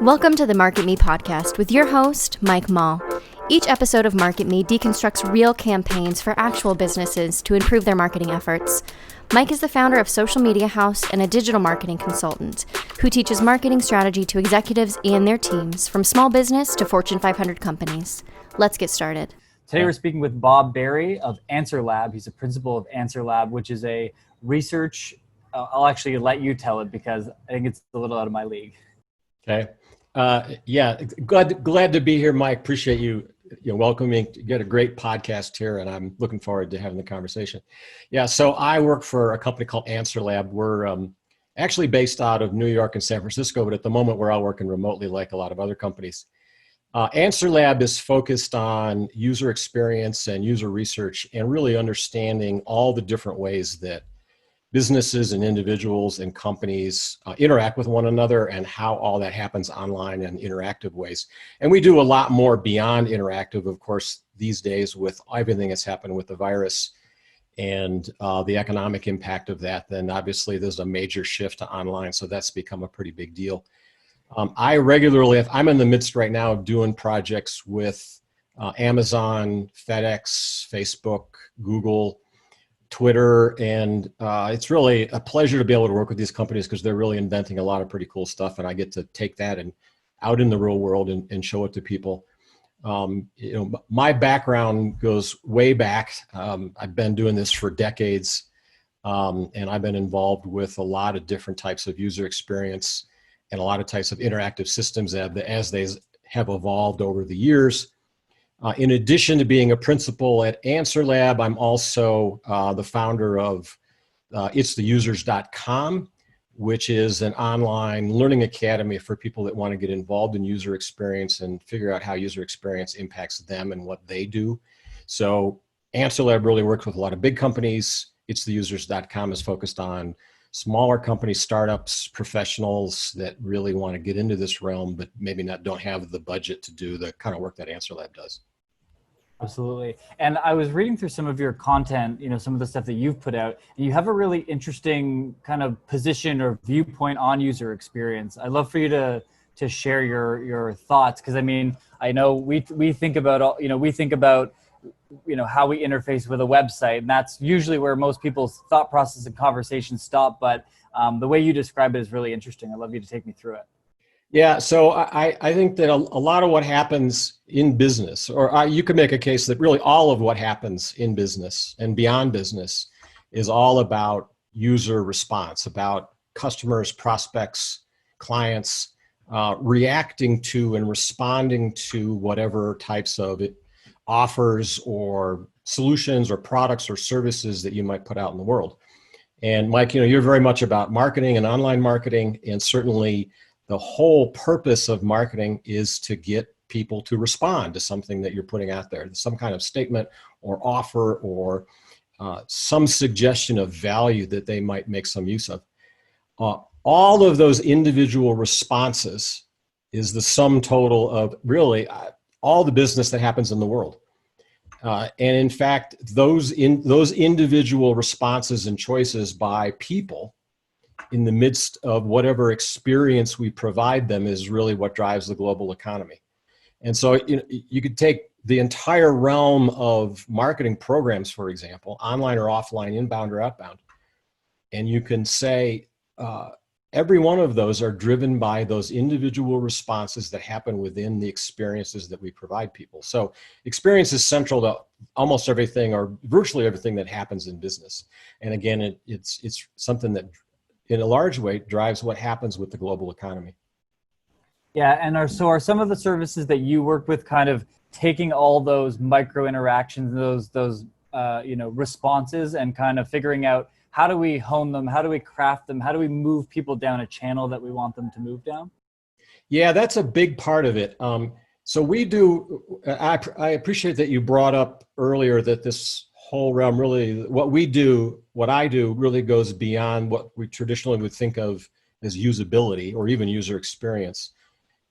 Welcome to the Market Me podcast with your host, Mike Mall. Each episode of Market Me deconstructs real campaigns for actual businesses to improve their marketing efforts. Mike is the founder of Social Media House and a digital marketing consultant who teaches marketing strategy to executives and their teams from small business to Fortune 500 companies. Let's get started. Today we're speaking with Bob Berry of Answer Lab. He's a principal of Answer Lab, which is a research, I'll actually let you tell it because I think it's a little out of my league. Okay. Glad to be here, Mike. Appreciate you welcoming. You got a great podcast here, and I'm looking forward to having the conversation. Yeah, so I work for a company called Answer Lab. We're actually based out of New York and San Francisco, but at the moment we're all working remotely like a lot of other companies. Answer Lab is focused on user experience and user research and really understanding all the different ways that businesses and individuals and companies interact with one another and how all that happens online in interactive ways. And we do a lot more beyond interactive, of course, these days with everything that's happened with the virus and the economic impact of that. Then obviously there's a major shift to online, so that's become a pretty big deal. I'm in the midst right now of doing projects with Amazon, FedEx, Facebook, Google, Twitter, and it's really a pleasure to be able to work with these companies because they're really inventing a lot of pretty cool stuff, and I get to take that and out in the real world and show it to people. My background goes way back. I've been doing this for decades, and I've been involved with a lot of different types of user experience and a lot of types of interactive systems as they have evolved over the years. In addition to being a principal at Answer Lab, I'm also the founder of itstheusers.com, which is an online learning academy for people that want to get involved in user experience and figure out how user experience impacts them and what they do. So Answer Lab really works with a lot of big companies. Itstheusers.com is focused on smaller companies, startups, professionals that really want to get into this realm, but maybe don't have the budget to do the kind of work that Answer Lab does. Absolutely. And I was reading through some of your content, some of the stuff that you've put out, and you have a really interesting kind of position or viewpoint on user experience. I'd love for you to share your thoughts, because I know we think about how we interface with a website, and that's usually where most people's thought process and conversations stop. But the way you describe it is really interesting. I'd love you to take me through it. Yeah, so I think that a lot of what happens in business, or you could make a case that really all of what happens in business and beyond business is all about user response, about customers, prospects, clients reacting to and responding to whatever types of offers or solutions or products or services that you might put out in the world. And Mike, you're very much about marketing and online marketing, and certainly the whole purpose of marketing is to get people to respond to something that you're putting out there, some kind of statement or offer or some suggestion of value that they might make some use of. All of those individual responses is the sum total of really all the business that happens in the world. And in fact, those individual responses and choices by people in the midst of whatever experience we provide them is really what drives the global economy. And so you could take the entire realm of marketing programs, for example, online or offline, inbound or outbound, and you can say every one of those are driven by those individual responses that happen within the experiences that we provide people. So experience is central to almost everything or virtually everything that happens in business. And again, it's something that in a large way drives what happens with the global economy. Yeah, and are some of the services that you work with kind of taking all those micro interactions, those responses, and kind of figuring out how do we hone them, how do we craft them, how do we move people down a channel that we want them to move down? Yeah, that's a big part of it. So we do, I appreciate that you brought up earlier that this whole realm really, what I do really goes beyond what we traditionally would think of as usability or even user experience,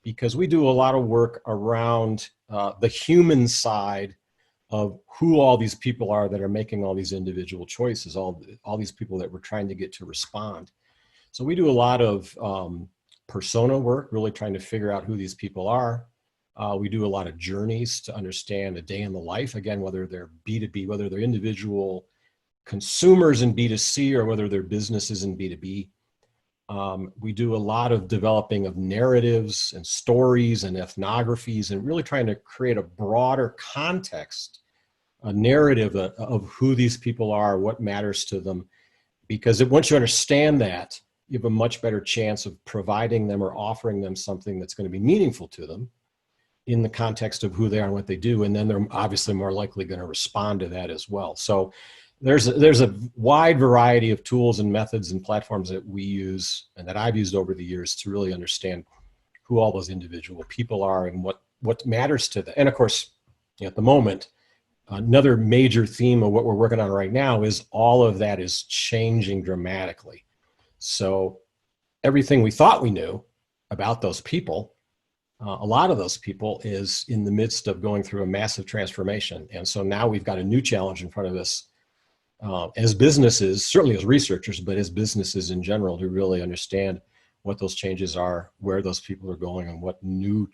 because we do a lot of work around the human side of who all these people are that are making all these individual choices, all these people that we're trying to get to respond. So we do a lot of persona work, really trying to figure out who these people are. We do a lot of journeys to understand a day in the life, again, whether they're B2B, whether they're individual consumers in B2C or whether they're businesses in B2B. We do a lot of developing of narratives and stories and ethnographies and really trying to create a broader context, a narrative of who these people are, what matters to them. Because once you understand that, you have a much better chance of providing them or offering them something that's going to be meaningful to them in the context of who they are and what they do. And then they're obviously more likely going to respond to that as well. So there's a wide variety of tools and methods and platforms that we use and that I've used over the years to really understand who all those individual people are and what matters to them. And of course, at the moment, another major theme of what we're working on right now is all of that is changing dramatically. So everything we thought we knew about those people, a lot of those people is in the midst of going through a massive transformation. And so now we've got a new challenge in front of us as businesses, certainly as researchers, but as businesses in general, to really understand what those changes are, where those people are going, and what new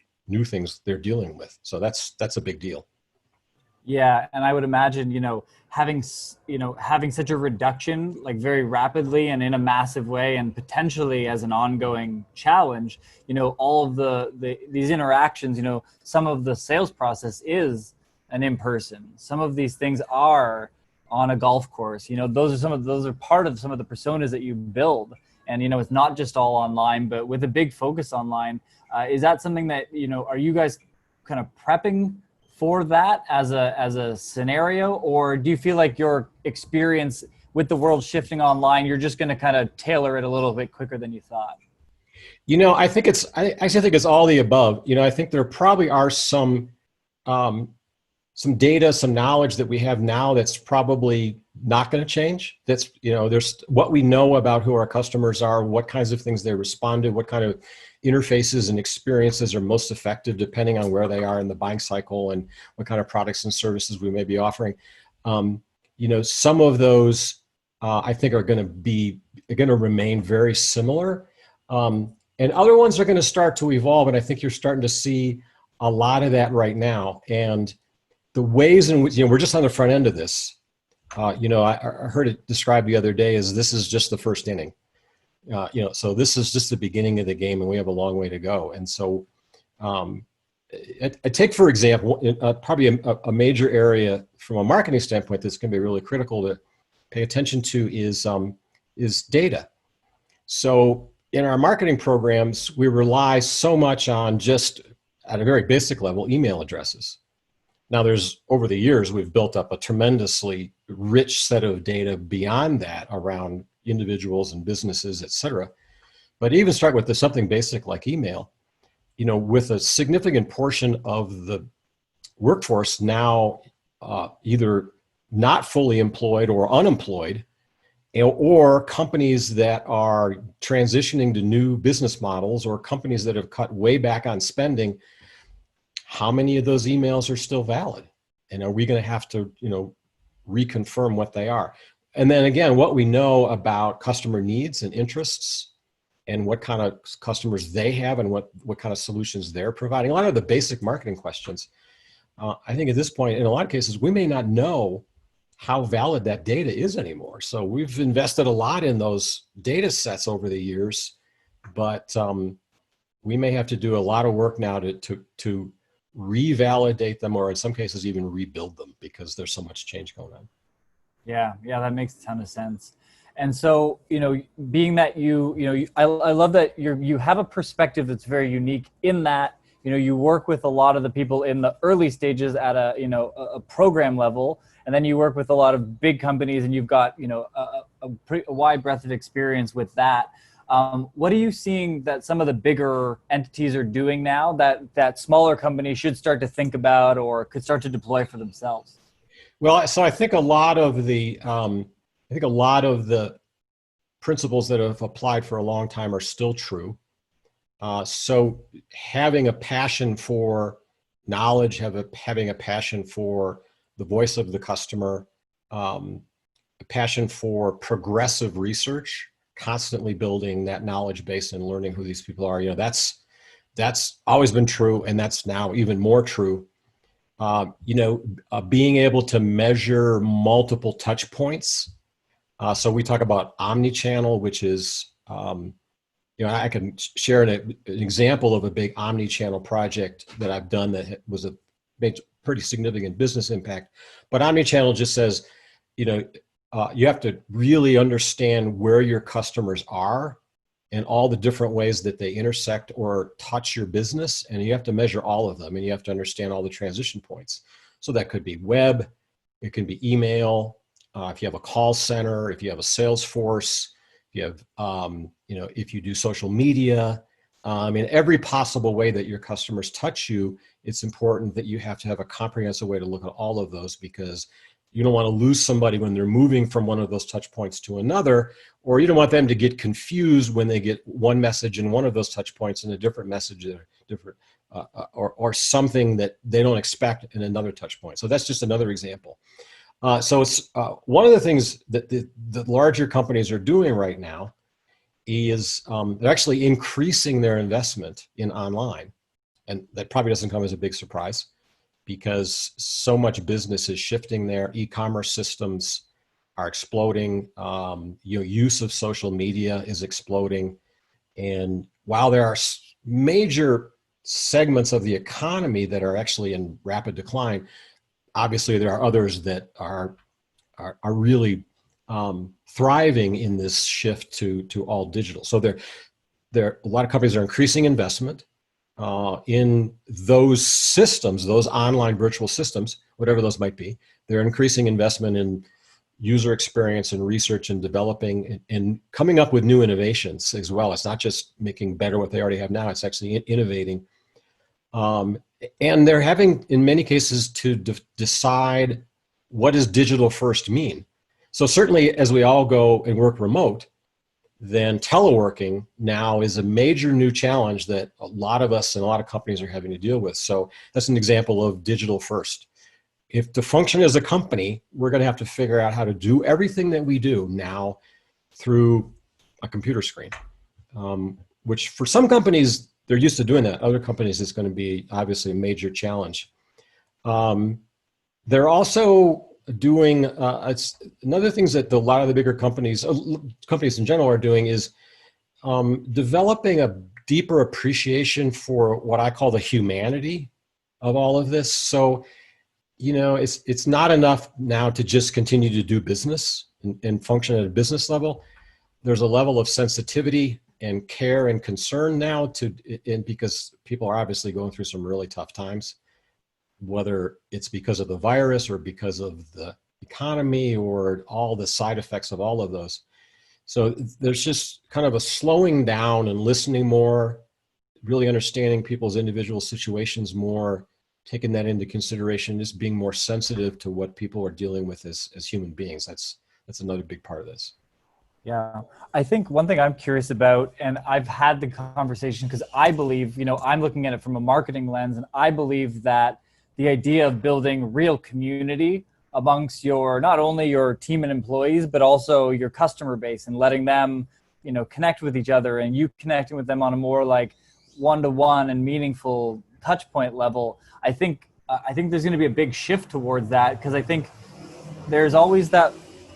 things they're dealing with. So that's a big deal. Yeah, and I would imagine, having such a reduction, like very rapidly and in a massive way, and potentially as an ongoing challenge, all of these interactions, some of the sales process is an in-person. Some of these things are on a golf course. Those are part of some of the personas that you build. And, it's not just all online, but with a big focus online. Is that something that, are you guys kind of prepping for that as a scenario, or do you feel like your experience with the world shifting online, you're just going to kind of tailor it a little bit quicker than you thought? I think I actually think it's all the above. I think there probably are some data, some knowledge that we have now that's probably not going to change. That's, there's what we know about who our customers are, what kinds of things they respond to, what kind of interfaces and experiences are most effective depending on where they are in the buying cycle and what kind of products and services we may be offering. Some of those I think are going to remain very similar. And other ones are going to start to evolve. And I think you're starting to see a lot of that right now. And the ways in which, we're just on the front end of this. I heard it described the other day as this is just the first inning. So this is just the beginning of the game, and we have a long way to go. And so, I take, for example, probably a major area from a marketing standpoint that's going to be really critical to pay attention to is data. So in our marketing programs, we rely so much on just at a very basic level, email addresses. Now, over the years, we've built up a tremendously rich set of data beyond that around individuals and businesses, et cetera. But even start with something basic like email, with a significant portion of the workforce now either not fully employed or unemployed, or companies that are transitioning to new business models, or companies that have cut way back on spending, how many of those emails are still valid? And are we going to have to, reconfirm what they are? And then again, what we know about customer needs and interests and what kind of customers they have and what kind of solutions they're providing. A lot of the basic marketing questions, I think at this point, in a lot of cases, we may not know how valid that data is anymore. So we've invested a lot in those data sets over the years, but we may have to do a lot of work now to revalidate them, or in some cases even rebuild them, because there's so much change going on. Yeah, that makes a ton of sense. And so, being that I love that you have a perspective that's very unique in that, you work with a lot of the people in the early stages at a program level, and then you work with a lot of big companies, and you've got, a wide breadth of experience with that. What are you seeing that some of the bigger entities are doing now that smaller companies should start to think about or could start to deploy for themselves? Well, so I think a lot of the principles that have applied for a long time are still true. So having a passion for knowledge, having a passion for the voice of the customer, a passion for progressive research, constantly building that knowledge base and learning who these people are. That's always been true, and that's now even more true. Being able to measure multiple touch points. So we talk about omni-channel, which is, I can share an example of a big omni-channel project that I've done that was made pretty significant business impact. But omni-channel just says, you have to really understand where your customers are and all the different ways that they intersect or touch your business. And you have to measure all of them, and you have to understand all the transition points. So that could be web, it can be email, if you have a call center, if you have a sales force, if you have, if you do social media, in every possible way that your customers touch you, it's important that you have to have a comprehensive way to look at all of those, because you don't want to lose somebody when they're moving from one of those touch points to another, or you don't want them to get confused when they get one message in one of those touch points and a different message, different, or something that they don't expect in another touch point. So that's just another example. So it's one of the things that the larger companies are doing right now is they're actually increasing their investment in online. And that probably doesn't come as a big surprise, because so much business is shifting there. E-commerce systems are exploding. Use of social media is exploding. And while there are major segments of the economy that are actually in rapid decline, obviously there are others that are really thriving in this shift to all digital. So a lot of companies are increasing investment in those systems, those online virtual systems, whatever those might be. They're increasing investment in user experience and research and developing and coming up with new innovations as well. It's not just making better what they already have now, it's actually innovating. And they're having, in many cases, to decide, what does digital first mean? So certainly as we all go and work remote, then teleworking now is a major new challenge that a lot of us and a lot of companies are having to deal with. So that's an example of digital first. If to function as a company, we're going to have to figure out how to do everything that we do now through a computer screen, which for some companies, they're used to doing that. Other companies, it's going to be obviously a major challenge. They're also doing, it's another things that a lot of the bigger companies in general are doing is developing a deeper appreciation for what I call the humanity of all of this. So, it's not enough now to just continue to do business and function at a business level. There's a level of sensitivity and care and concern now because people are obviously going through some really tough times, whether it's because of the virus or because of the economy or all the side effects of all of those. So there's just kind of a slowing down and listening more, really understanding people's individual situations more, taking that into consideration, just being more sensitive to what people are dealing with as human beings. That's another big part of this. Yeah, I think one thing I'm curious about, and I've had the conversation because I believe, I'm looking at it from a marketing lens, and I believe that the idea of building real community amongst not only your team and employees, but also your customer base, and letting them, connect with each other, and you connecting with them on a more like one-to-one and meaningful touch point level. I think there's going to be a big shift towards that, because I think there's always that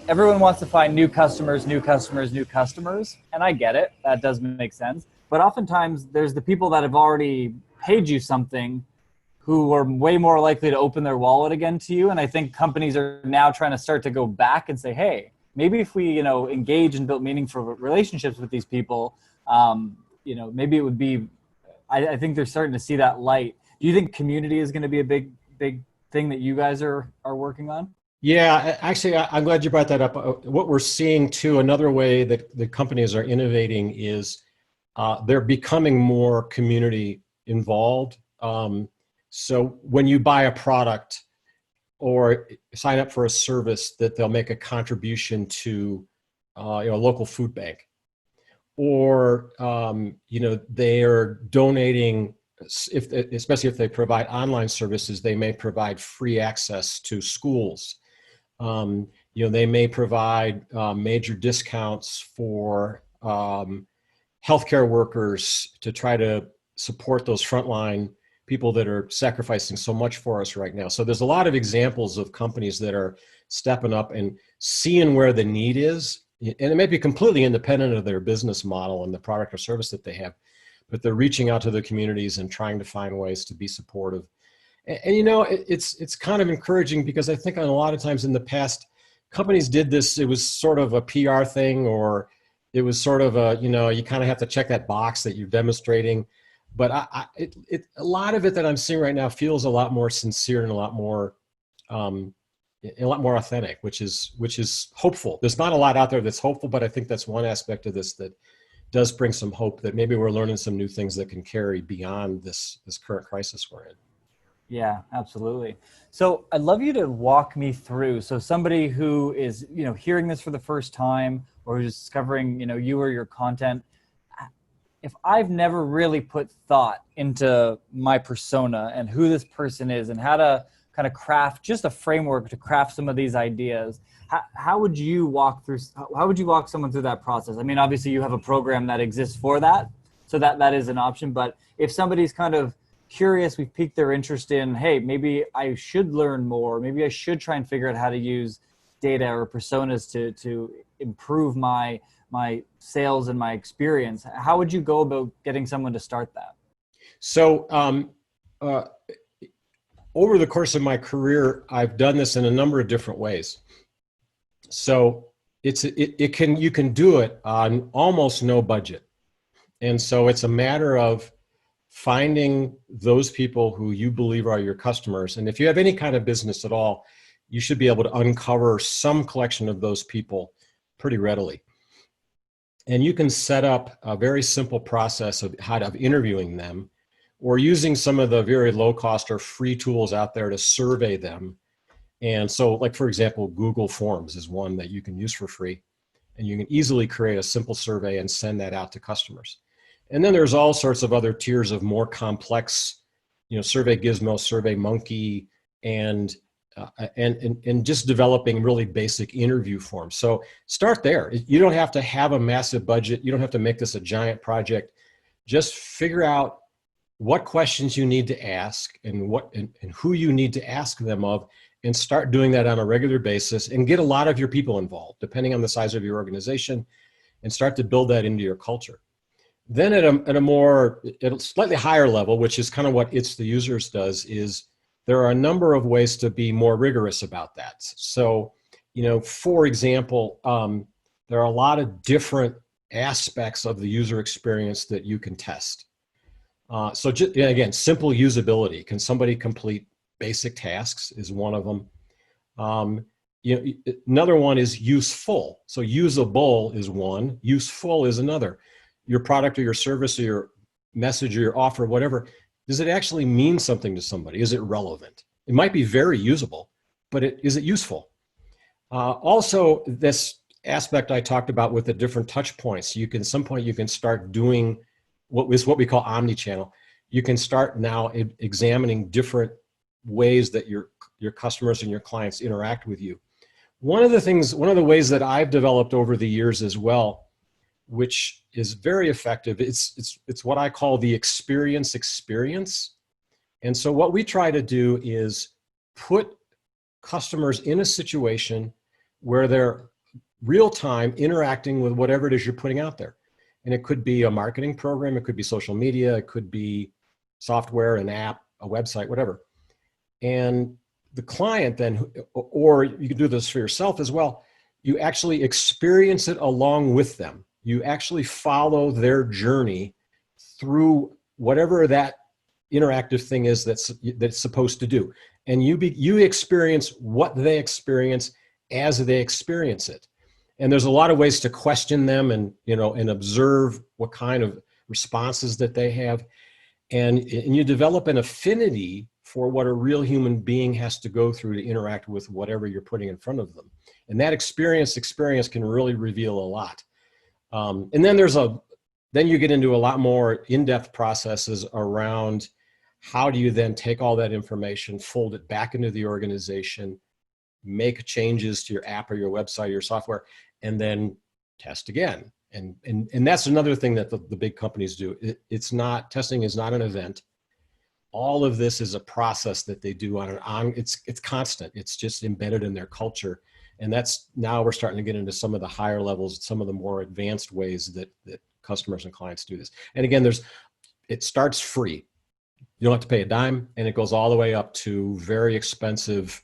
everyone wants to find new customers, and I get it. That does make sense. But oftentimes there's the people that have already paid you something who are way more likely to open their wallet again to you. And I think companies are now trying to start to go back and say, hey, maybe if we, engage and build meaningful relationships with these people, maybe it would be, I think they're starting to see that light. Do you think community is going to be a big thing that you guys are working on? Yeah, actually, I'm glad you brought that up. What we're seeing too, another way that the companies are innovating is they're becoming more community involved. So when you buy a product or sign up for a service, that they'll make a contribution to a local food bank, or they are donating. Especially if they provide online services, they may provide free access to schools. They may provide major discounts for healthcare workers, to try to support those frontline people that are sacrificing so much for us right now. So there's a lot of examples of companies that are stepping up and seeing where the need is. And it may be completely independent of their business model and the product or service that they have, but they're reaching out to their communities and trying to find ways to be supportive. And you know, it's kind of encouraging, because I think a lot of times in the past, companies did this, it was sort of a PR thing, or it was sort of a, you know, you kind of have to check that box that you're demonstrating. But a lot of it that I'm seeing right now feels a lot more sincere and a lot more authentic, which is hopeful. There's not a lot out there that's hopeful, but I think that's one aspect of this that does bring some hope, that maybe we're learning some new things that can carry beyond this current crisis we're in. Yeah, absolutely. So I'd love you to walk me through. So somebody who is, you know, hearing this for the first time, or who's discovering, you know, you or your content, if I've never really put thought into my persona and who this person is and how to kind of craft just a framework to craft some of these ideas, how would you walk someone through that process? I mean, obviously you have a program that exists for that, so that is an option. But if somebody's kind of curious, we've piqued their interest in, hey, maybe I should learn more, maybe I should try and figure out how to use data or personas to improve my sales and my experience, how would you go about getting someone to start that? So over the course of my career, I've done this in a number of different ways. So you can do it on almost no budget. And so it's a matter of finding those people who you believe are your customers. And if you have any kind of business at all, you should be able to uncover some collection of those people pretty readily. And you can set up a very simple process of interviewing them, or using some of the very low cost or free tools out there to survey them. And so, like, for example, Google Forms is one that you can use for free, and you can easily create a simple survey and send that out to customers. And then there's all sorts of other tiers of more complex, you know, Survey Gizmo, Survey Monkey, and just developing really basic interview forms. So start there. You don't have to have a massive budget. You don't have to make this a giant project. Just figure out what questions you need to ask and who you need to ask them of, and start doing that on a regular basis, and get a lot of your people involved, depending on the size of your organization, and start to build that into your culture. Then at a slightly higher level, which is kind of what It's the Users does, is there are a number of ways to be more rigorous about that. So, you know, for example, there are a lot of different aspects of the user experience that you can test. So just, again, simple usability. Can somebody complete basic tasks is one of them. You know, another one is useful. So usable is one, useful is another. Your product or your service or your message or your offer, whatever, does it actually mean something to somebody? Is it relevant? It might be very usable, but is it useful? Also, this aspect I talked about with the different touch points, at some point you can start doing what we call omni-channel. You can start now examining different ways that your customers and your clients interact with you. One of the ways that I've developed over the years as well, which is very effective, it's what I call the experience. And so what we try to do is put customers in a situation where they're real-time interacting with whatever it is you're putting out there. And it could be a marketing program, it could be social media, it could be software, an app, a website, whatever. And the client then, or you can do this for yourself as well, you actually experience it along with them. You actually follow their journey through whatever that interactive thing is that's supposed to do. And you experience what they experience as they experience it. And there's a lot of ways to question them and observe what kind of responses that they have. And you develop an affinity for what a real human being has to go through to interact with whatever you're putting in front of them. And that experience can really reveal a lot. And then then you get into a lot more in-depth processes around how do you then take all that information, fold it back into the organization, make changes to your app or your website or your software, and then test again. And that's another thing that the big companies do. It's not, testing is not an event. All of this is a process that they do it's constant. It's just embedded in their culture. And that's, now we're starting to get into some of the higher levels, some of the more advanced ways that customers and clients do this. And again, it starts free. You don't have to pay a dime, and it goes all the way up to very expensive,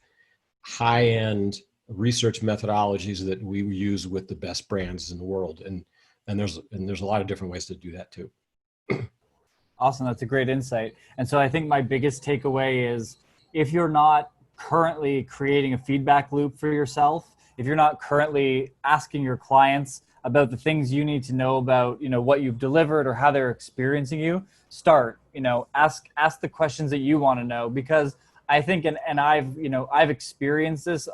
high-end research methodologies that we use with the best brands in the world. And there's a lot of different ways to do that too. Awesome. That's a great insight. And so I think my biggest takeaway is, if you're not currently creating a feedback loop for yourself, if you're not currently asking your clients about the things you need to know about, what you've delivered or how they're experiencing you, start, ask the questions that you want to know. Because I think, and I've experienced this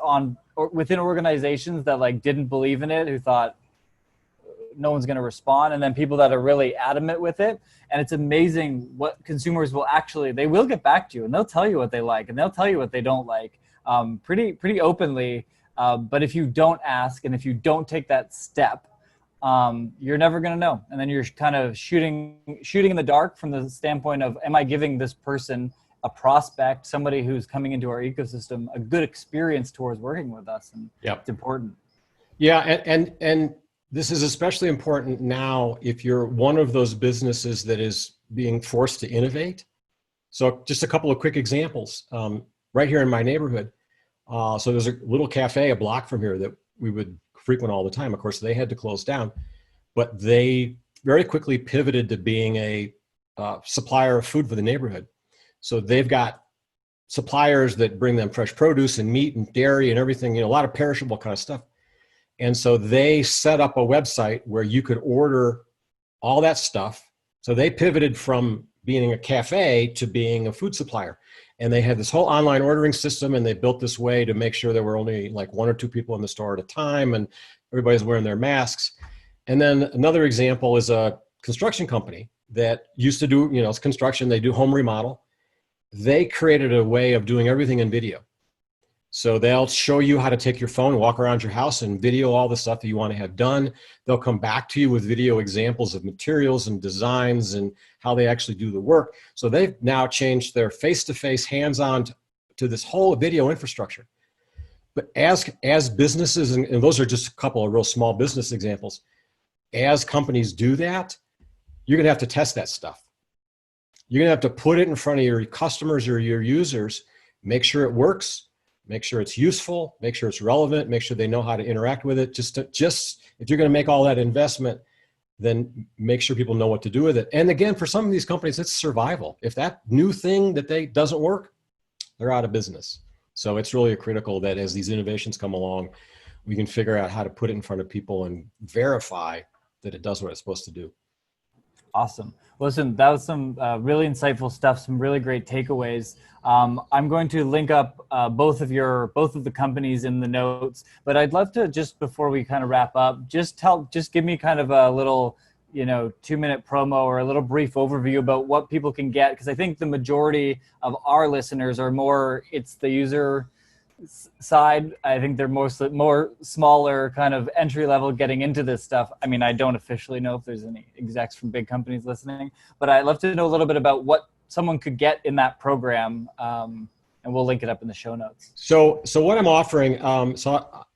within organizations that didn't believe in it, who thought no one's going to respond, and then people that are really adamant with it. And it's amazing what consumers they will get back to you, and they'll tell you what they like, and they'll tell you what they don't like, pretty openly. But if you don't ask, and if you don't take that step, you're never going to know. And then you're kind of shooting in the dark from the standpoint of, am I giving this person, a prospect, somebody who's coming into our ecosystem, a good experience towards working with us? And It's important. Yeah. And this is especially important now if you're one of those businesses that is being forced to innovate. So just a couple of quick examples. Right here in my neighborhood, so there's a little cafe a block from here that we would frequent all the time. Of course, they had to close down, but they very quickly pivoted to being a supplier of food for the neighborhood. So they've got suppliers that bring them fresh produce and meat and dairy and everything, a lot of perishable kind of stuff. And so they set up a website where you could order all that stuff. So they pivoted from being a cafe to being a food supplier. And they had this whole online ordering system, and they built this way to make sure there were only like 1 or 2 people in the store at a time, and everybody's wearing their masks. And then another example is a construction company that used to do, it's construction, they do home remodel. They created a way of doing everything in video. So they'll show you how to take your phone, walk around your house, and video all the stuff that you want to have done. They'll come back to you with video examples of materials and designs and how they actually do the work. So they've now changed their face-to-face, hands-on to this whole video infrastructure. But as businesses, and those are just a couple of real small business examples, as companies do that, you're going to have to test that stuff. You're going to have to put it in front of your customers or your users, make sure it works, make sure it's useful, make sure it's relevant, make sure they know how to interact with it. Just if you're going to make all that investment, then make sure people know what to do with it. And again, for some of these companies, it's survival. If that new thing that doesn't work, they're out of business. So it's really critical that as these innovations come along, we can figure out how to put it in front of people and verify that it does what it's supposed to do. Awesome. Listen, that was some really insightful stuff, some really great takeaways. I'm going to link up both of the companies in the notes, but I'd love to, just before we kind of wrap up, just give me kind of a little, 2-minute promo or a little brief overview about what people can get. Because I think the majority of our listeners are more, it's the user side. I think they're mostly more smaller kind of entry level getting into this stuff. I mean, I don't officially know if there's any execs from big companies listening, but I'd love to know a little bit about what someone could get in that program. And we'll link it up in the show notes. So what I'm offering, I'll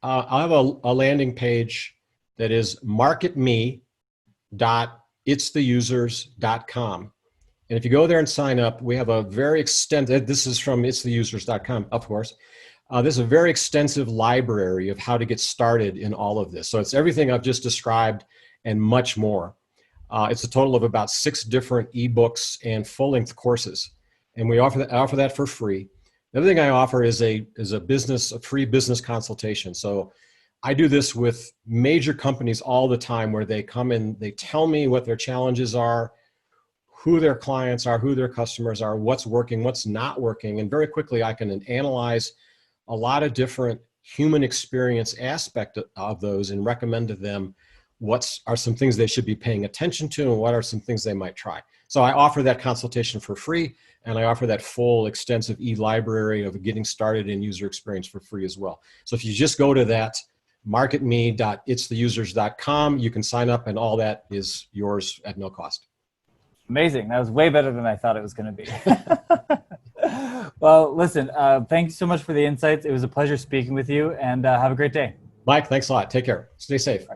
have a landing page that is marketme.itstheusers.com. And if you go there and sign up, we have a very extensive, this is from itstheusers.com, of course. There's a very extensive library of how to get started in all of this. So it's everything I've just described and much more. It's a total of about 6 different ebooks and full-length courses, and we offer that for free. The other thing I offer is a free business consultation. So I do this with major companies all the time, where they come in, they tell me what their challenges are, who their clients are, who their customers are, what's working, what's not working, and very quickly I can analyze a lot of different human experience aspect of those and recommend to them what are some things they should be paying attention to and what are some things they might try. So I offer that consultation for free, and I offer that full extensive e-library of getting started in user experience for free as well. So if you just go to that marketme.itstheusers.com. You can sign up, and all that is yours at no cost. Amazing. That was way better than I thought it was going to be. Well, listen, thank you so much for the insights. It was a pleasure speaking with you, and have a great day. Mike, thanks a lot. Take care. Stay safe.